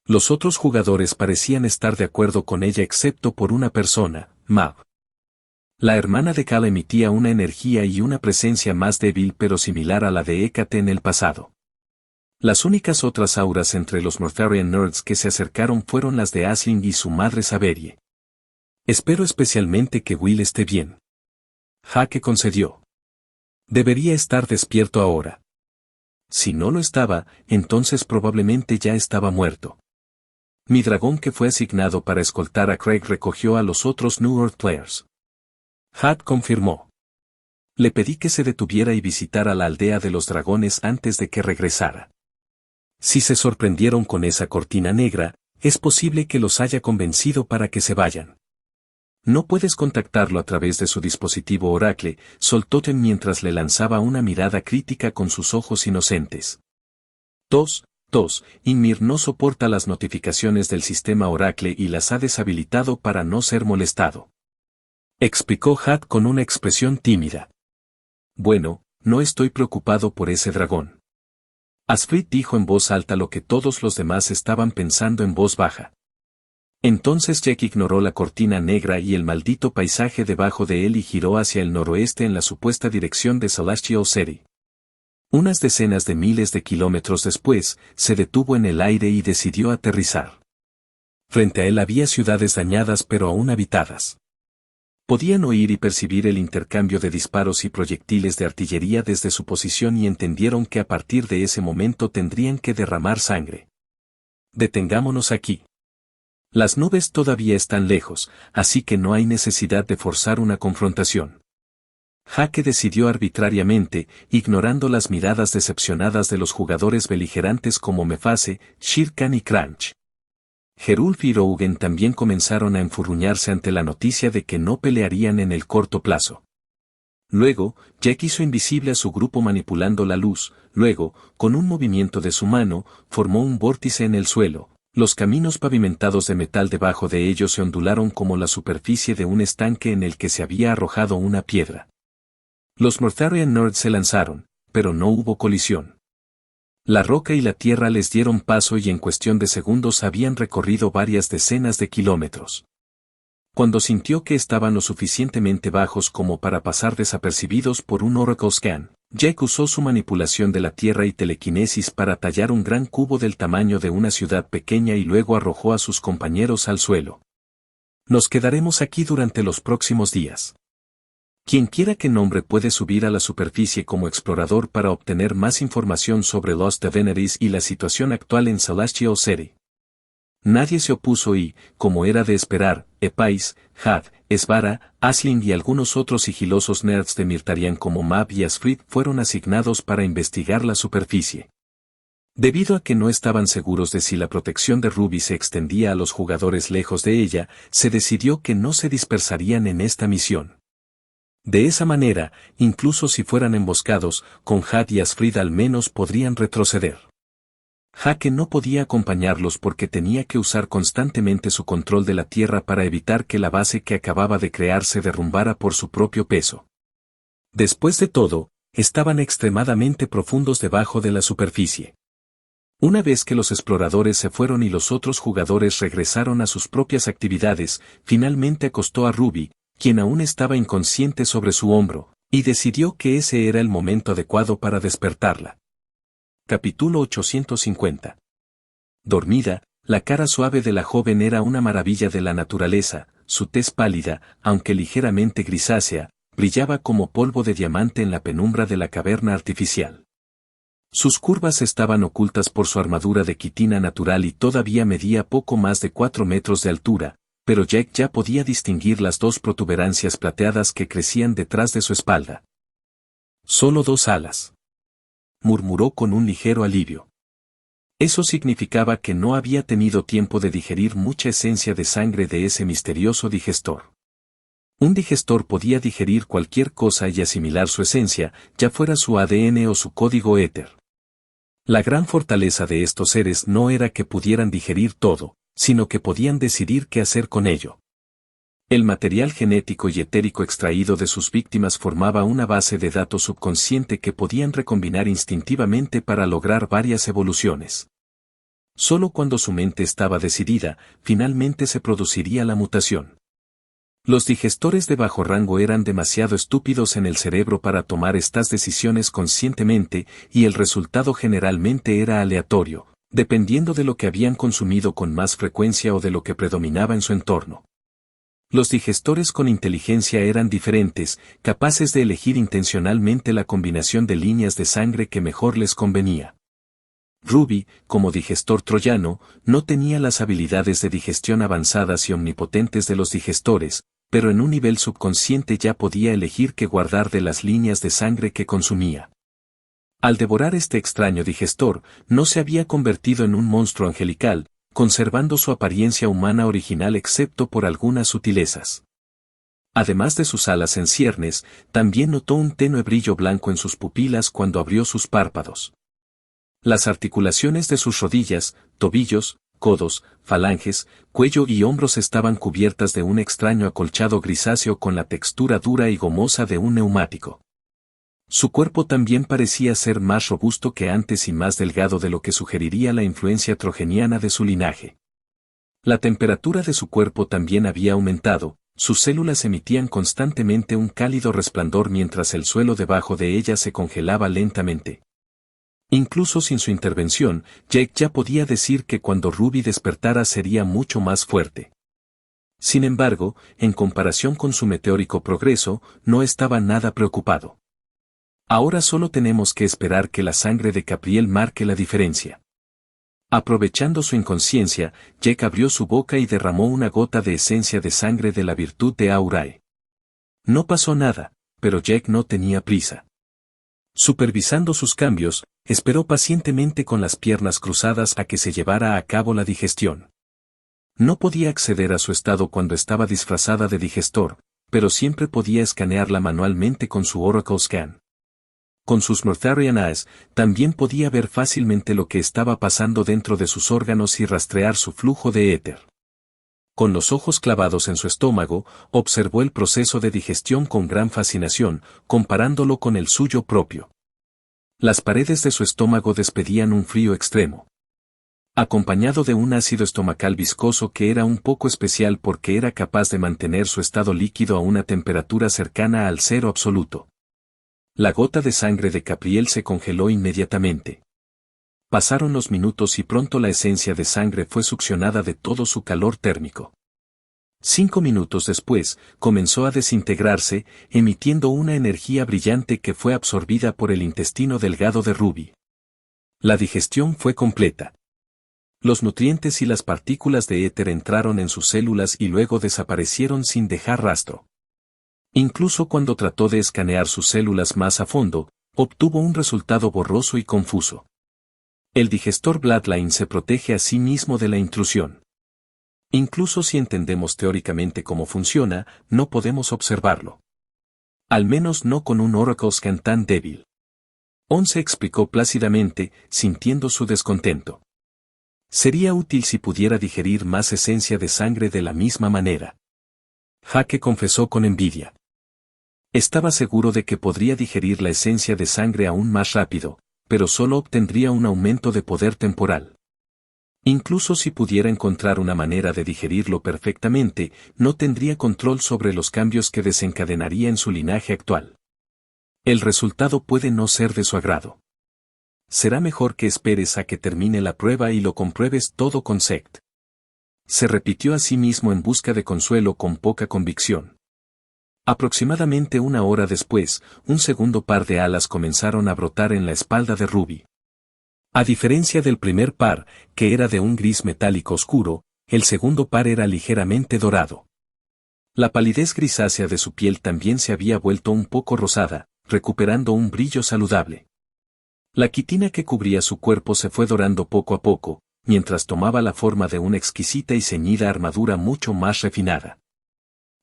Los otros jugadores parecían estar de acuerdo con ella excepto por una persona, Mav. La hermana de Cal emitía una energía y una presencia más débil pero similar a la de Hécate en el pasado. Las únicas otras auras entre los Mortharian Nerds que se acercaron fueron las de Aisling y su madre Saberie. Espero especialmente que Will esté bien. Jake concedió. Debería estar despierto ahora. Si no lo estaba, entonces probablemente ya estaba muerto. Mi dragón que fue asignado para escoltar a Craig recogió a los otros New Earth Players. Had confirmó. Le pedí que se detuviera y visitara la aldea de los dragones antes de que regresara. Si se sorprendieron con esa cortina negra, es posible que los haya convencido para que se vayan. No puedes contactarlo a través de su dispositivo Oracle, soltó Ten mientras le lanzaba una mirada crítica con sus ojos inocentes. Ymir no soporta las notificaciones del sistema Oracle y las ha deshabilitado para no ser molestado. Explicó Had con una expresión tímida. Bueno, no estoy preocupado por ese dragón. Asfrid dijo en voz alta lo que todos los demás estaban pensando en voz baja. Entonces Jack ignoró la cortina negra y el maldito paisaje debajo de él y giró hacia el noroeste en la supuesta dirección de Celestial City. Unas decenas de miles de kilómetros después, se detuvo en el aire y decidió aterrizar. Frente a él había ciudades dañadas pero aún habitadas. Podían oír y percibir el intercambio de disparos y proyectiles de artillería desde su posición y entendieron que a partir de ese momento tendrían que derramar sangre. Detengámonos aquí. Las nubes todavía están lejos, así que no hay necesidad de forzar una confrontación. Jake decidió arbitrariamente, ignorando las miradas decepcionadas de los jugadores beligerantes como Mefase, Shere Khan y Crunch. Gerulf y Rougen también comenzaron a enfurruñarse ante la noticia de que no pelearían en el corto plazo. Luego, Jack hizo invisible a su grupo manipulando la luz, luego, con un movimiento de su mano, formó un vórtice en el suelo. Los caminos pavimentados de metal debajo de ellos se ondularon como la superficie de un estanque en el que se había arrojado una piedra. Los Mortharian Nerds se lanzaron, pero no hubo colisión. La roca y la tierra les dieron paso y en cuestión de segundos habían recorrido varias decenas de kilómetros. Cuando sintió que estaban lo suficientemente bajos como para pasar desapercibidos por un Oracle Scan, Jack usó su manipulación de la tierra y telequinesis para tallar un gran cubo del tamaño de una ciudad pequeña y luego arrojó a sus compañeros al suelo. Nos quedaremos aquí durante los próximos días. Quien quiera que nombre puede subir a la superficie como explorador para obtener más información sobre Lost Divinities y la situación actual en Celestial City. Nadie se opuso y, como era de esperar, Epais, Had, Svara, Aisling y algunos otros sigilosos nerds de Mirtarian como Mab y Asfrid fueron asignados para investigar la superficie. Debido a que no estaban seguros de si la protección de Ruby se extendía a los jugadores lejos de ella, se decidió que no se dispersarían en esta misión. De esa manera, incluso si fueran emboscados, con Had y Asfrid al menos podrían retroceder. Jake no podía acompañarlos porque tenía que usar constantemente su control de la tierra para evitar que la base que acababa de crear se derrumbara por su propio peso. Después de todo, estaban extremadamente profundos debajo de la superficie. Una vez que los exploradores se fueron y los otros jugadores regresaron a sus propias actividades, finalmente acostó a Ruby, quien aún estaba inconsciente sobre su hombro, y decidió que ese era el momento adecuado para despertarla. Capítulo 850. Dormida, la cara suave de la joven era una maravilla de la naturaleza, su tez pálida, aunque ligeramente grisácea, brillaba como polvo de diamante en la penumbra de la caverna artificial. Sus curvas estaban ocultas por su armadura de quitina natural y todavía medía poco más de 4 metros de altura, pero Jack ya podía distinguir las 2 protuberancias plateadas que crecían detrás de su espalda. Solo 2 alas. Murmuró con un ligero alivio. Eso significaba que no había tenido tiempo de digerir mucha esencia de sangre de ese misterioso digestor. Un digestor podía digerir cualquier cosa y asimilar su esencia, ya fuera su ADN o su código éter. La gran fortaleza de estos seres no era que pudieran digerir todo, sino que podían decidir qué hacer con ello. El material genético y etérico extraído de sus víctimas formaba una base de datos subconsciente que podían recombinar instintivamente para lograr varias evoluciones. Solo cuando su mente estaba decidida, finalmente se produciría la mutación. Los digestores de bajo rango eran demasiado estúpidos en el cerebro para tomar estas decisiones conscientemente, y el resultado generalmente era aleatorio, dependiendo de lo que habían consumido con más frecuencia o de lo que predominaba en su entorno. Los digestores con inteligencia eran diferentes, capaces de elegir intencionalmente la combinación de líneas de sangre que mejor les convenía. Ruby, como digestor troyano, no tenía las habilidades de digestión avanzadas y omnipotentes de los digestores, pero en un nivel subconsciente ya podía elegir qué guardar de las líneas de sangre que consumía. Al devorar este extraño digestor, no se había convertido en un monstruo angelical, conservando su apariencia humana original excepto por algunas sutilezas. Además de sus alas en ciernes, también notó un tenue brillo blanco en sus pupilas cuando abrió sus párpados. Las articulaciones de sus rodillas, tobillos, codos, falanges, cuello y hombros estaban cubiertas de un extraño acolchado grisáceo con la textura dura y gomosa de un neumático. Su cuerpo también parecía ser más robusto que antes y más delgado de lo que sugeriría la influencia trogeniana de su linaje. La temperatura de su cuerpo también había aumentado, sus células emitían constantemente un cálido resplandor mientras el suelo debajo de ellas se congelaba lentamente. Incluso sin su intervención, Jake ya podía decir que cuando Ruby despertara sería mucho más fuerte. Sin embargo, en comparación con su meteórico progreso, no estaba nada preocupado. Ahora solo tenemos que esperar que la sangre de Capriel marque la diferencia. Aprovechando su inconsciencia, Jake abrió su boca y derramó una gota de esencia de sangre de la virtud de Aurae. No pasó nada, pero Jake no tenía prisa. Supervisando sus cambios, esperó pacientemente con las piernas cruzadas a que se llevara a cabo la digestión. No podía acceder a su estado cuando estaba disfrazada de digestor, pero siempre podía escanearla manualmente con su Oracle Scan. Con sus Mortharian Eyes, también podía ver fácilmente lo que estaba pasando dentro de sus órganos y rastrear su flujo de éter. Con los ojos clavados en su estómago, observó el proceso de digestión con gran fascinación, comparándolo con el suyo propio. Las paredes de su estómago despedían un frío extremo, acompañado de un ácido estomacal viscoso que era un poco especial porque era capaz de mantener su estado líquido a una temperatura cercana al cero absoluto. La gota de sangre de Capriel se congeló inmediatamente. Pasaron los minutos y pronto la esencia de sangre fue succionada de todo su calor térmico. 5 minutos después, comenzó a desintegrarse, emitiendo una energía brillante que fue absorbida por el intestino delgado de Ruby. La digestión fue completa. Los nutrientes y las partículas de éter entraron en sus células y luego desaparecieron sin dejar rastro. Incluso cuando trató de escanear sus células más a fondo, obtuvo un resultado borroso y confuso. El digestor Bloodline se protege a sí mismo de la intrusión. Incluso si entendemos teóricamente cómo funciona, no podemos observarlo. Al menos no con un Oracle Scan tan débil. Once explicó plácidamente, sintiendo su descontento. Sería útil si pudiera digerir más esencia de sangre de la misma manera. Jake confesó con envidia. Estaba seguro de que podría digerir la esencia de sangre aún más rápido, pero solo obtendría un aumento de poder temporal. Incluso si pudiera encontrar una manera de digerirlo perfectamente, no tendría control sobre los cambios que desencadenaría en su linaje actual. El resultado puede no ser de su agrado. Será mejor que esperes a que termine la prueba y lo compruebes todo con Sect. Se repitió a sí mismo en busca de consuelo con poca convicción. Aproximadamente una hora después, un segundo par de alas comenzaron a brotar en la espalda de Ruby. A diferencia del primer par, que era de un gris metálico oscuro, el segundo par era ligeramente dorado. La palidez grisácea de su piel también se había vuelto un poco rosada, recuperando un brillo saludable. La quitina que cubría su cuerpo se fue dorando poco a poco, mientras tomaba la forma de una exquisita y ceñida armadura mucho más refinada.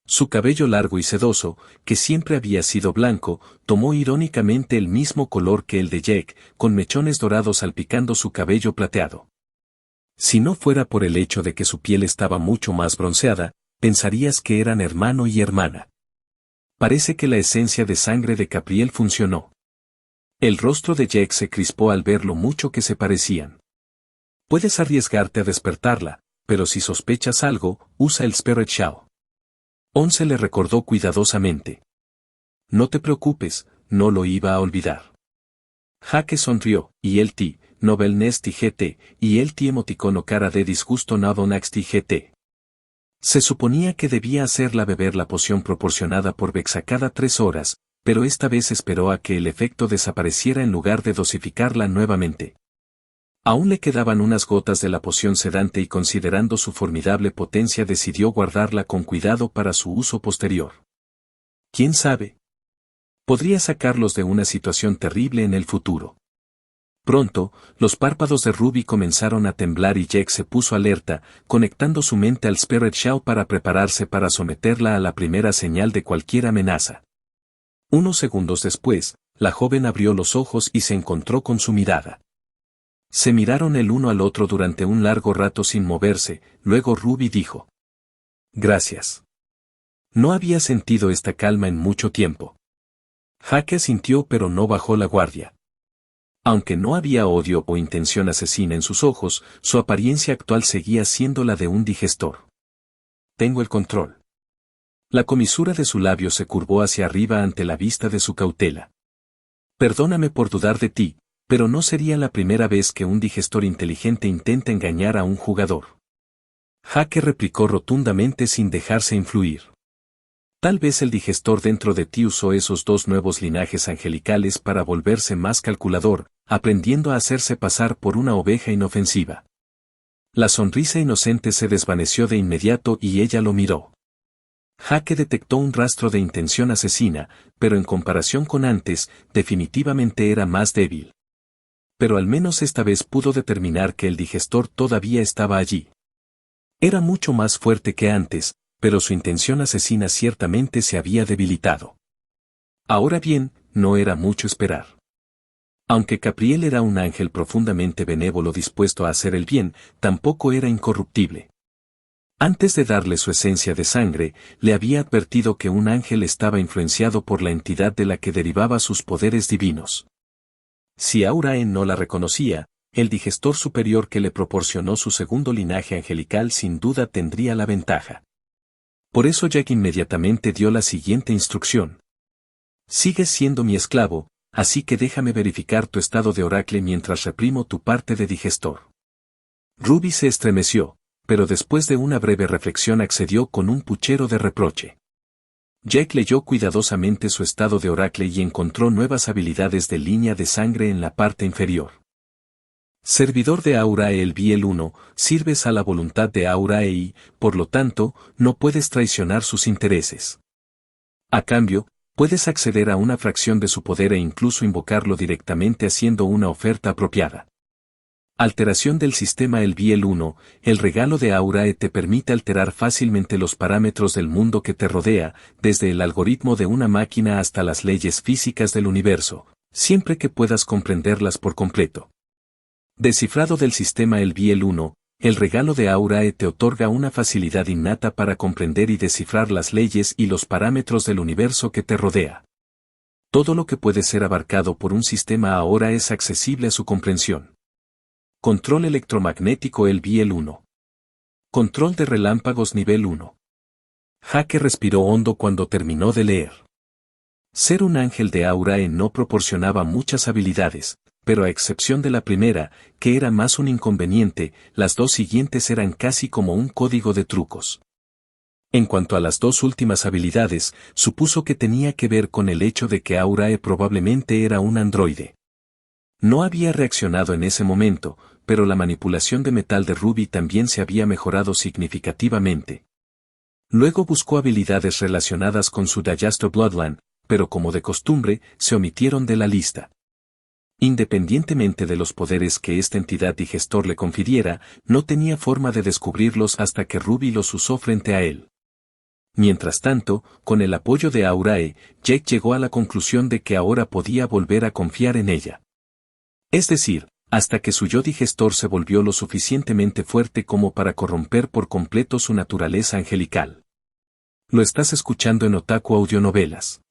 Su cabello largo y sedoso, que siempre había sido blanco, tomó irónicamente el mismo color que el de Jake, con mechones dorados salpicando su cabello plateado. Si no fuera por el hecho de que su piel estaba mucho más bronceada, pensarías que eran hermano y hermana. Parece que la esencia de sangre de Capriel funcionó. El rostro de Jake se crispó al ver lo mucho que se parecían. Puedes arriesgarte a despertarla, pero si sospechas algo, usa el Spirit Shaw. Once le recordó cuidadosamente. No te preocupes, no lo iba a olvidar. Jake sonrió, y el T, Novel Nest y GT, y el T emoticono cara de disgusto Nado Next y GT. Se suponía que debía hacerla beber la poción proporcionada por Vexa cada 3 horas, pero esta vez esperó a que el efecto desapareciera en lugar de dosificarla nuevamente. Aún le quedaban unas gotas de la poción sedante y considerando su formidable potencia decidió guardarla con cuidado para su uso posterior. ¿Quién sabe? Podría sacarlos de una situación terrible en el futuro. Pronto, los párpados de Ruby comenzaron a temblar y Jack se puso alerta, conectando su mente al Spirit Shell para prepararse para someterla a la primera señal de cualquier amenaza. Unos segundos después, la joven abrió los ojos y se encontró con su mirada. Se miraron el uno al otro durante un largo rato sin moverse, luego Ruby dijo: «Gracias». No había sentido esta calma en mucho tiempo. Jack sintió pero no bajó la guardia. Aunque no había odio o intención asesina en sus ojos, su apariencia actual seguía siendo la de un digestor. «Tengo el control». La comisura de su labio se curvó hacia arriba ante la vista de su cautela. «Perdóname por dudar de ti, pero no sería la primera vez que un digestor inteligente intenta engañar a un jugador». Jack replicó rotundamente sin dejarse influir. «Tal vez el digestor dentro de ti usó esos 2 nuevos linajes angelicales para volverse más calculador, aprendiendo a hacerse pasar por una oveja inofensiva». La sonrisa inocente se desvaneció de inmediato y ella lo miró. Jack detectó un rastro de intención asesina, pero en comparación con antes, definitivamente era más débil. Pero al menos esta vez pudo determinar que el digestor todavía estaba allí. Era mucho más fuerte que antes, pero su intención asesina ciertamente se había debilitado. Ahora bien, no era mucho esperar. Aunque Capriel era un ángel profundamente benévolo dispuesto a hacer el bien, tampoco era incorruptible. Antes de darle su esencia de sangre, le había advertido que un ángel estaba influenciado por la entidad de la que derivaba sus poderes divinos. Si Aurae no la reconocía, el digestor superior que le proporcionó su segundo linaje angelical sin duda tendría la ventaja. Por eso Jack inmediatamente dio la siguiente instrucción. «Sigues siendo mi esclavo, así que déjame verificar tu estado de oracle mientras reprimo tu parte de digestor». Ruby se estremeció, pero después de una breve reflexión accedió con un puchero de reproche. Jack leyó cuidadosamente su estado de oracle y encontró nuevas habilidades de línea de sangre en la parte inferior. Servidor de Aurae el Biel 1, sirves a la voluntad de Aurae y, por lo tanto, no puedes traicionar sus intereses. A cambio, puedes acceder a una fracción de su poder e incluso invocarlo directamente haciendo una oferta apropiada. Alteración del sistema El Biel 1, el regalo de Aurae te permite alterar fácilmente los parámetros del mundo que te rodea, desde el algoritmo de una máquina hasta las leyes físicas del universo, siempre que puedas comprenderlas por completo. Descifrado del sistema El Biel 1, el regalo de Aurae te otorga una facilidad innata para comprender y descifrar las leyes y los parámetros del universo que te rodea. Todo lo que puede ser abarcado por un sistema ahora es accesible a su comprensión. Control electromagnético El Biel 1. Control de relámpagos nivel 1. Jack respiró hondo cuando terminó de leer. Ser un ángel de Aurae no proporcionaba muchas habilidades, pero a excepción de la primera, que era más un inconveniente, las 2 siguientes eran casi como un código de trucos. En cuanto a las 2 últimas habilidades, supuso que tenía que ver con el hecho de que Aurae probablemente era un androide. No había reaccionado en ese momento, pero la manipulación de metal de Ruby también se había mejorado significativamente. Luego buscó habilidades relacionadas con su Digestor Bloodline, pero como de costumbre, se omitieron de la lista. Independientemente de los poderes que esta entidad digestor le confiriera, no tenía forma de descubrirlos hasta que Ruby los usó frente a él. Mientras tanto, con el apoyo de Aurae, Jack llegó a la conclusión de que ahora podía volver a confiar en ella. Es decir, hasta que su yo digestor se volvió lo suficientemente fuerte como para corromper por completo su naturaleza angelical. Lo estás escuchando en Otaku Audionovelas.